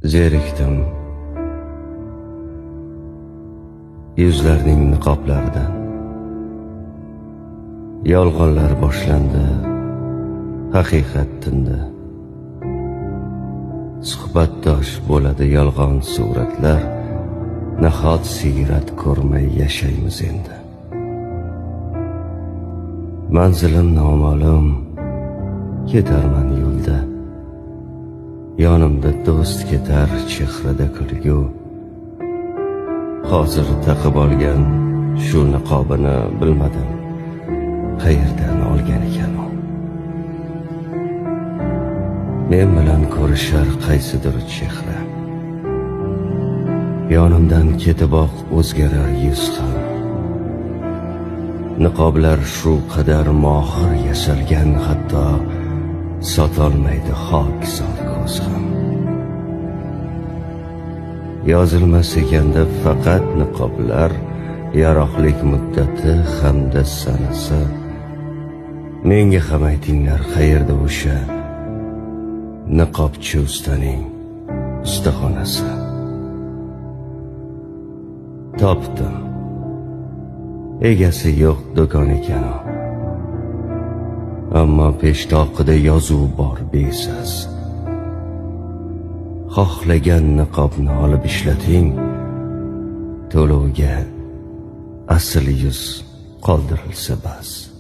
Zerikdim yuzlarning niqoblaridan. Yolg'onlar boshlandi, haqiqat tindi. Suhbatdosh bo'ladi yolg'on suratlar, nahot siyrat ko'rmay yashaymiz endi. Manzilim noma'lum, ketarman yo'lda. Yonimda do'st ketar, chehrada kulgu. Hozir taqib olgan shu niqobini bilmadim, qayerdan olgan ekan u. Men bilan ko'rishar qaysidir chehra. Yonimdan ketiboq o'zgarar yuz ham. Niqoblar shu qadar mohir yasalgan, hatto sotolmaydi hokisor ko'z ham. Yozilmas ekanda faqat niqoblar, yaroqlik muddati hamda sanasi. Menga ham aytinglar, qayerda o'sha niqobchi ustaning ustaxonasi? Topdim, egasi yo'q do'kon ekan u. Ammo peshtoqida yozuv bor besas. Xohlagan niqobni olib ishlating, to'lovga asl yuz qoldirilsa bas.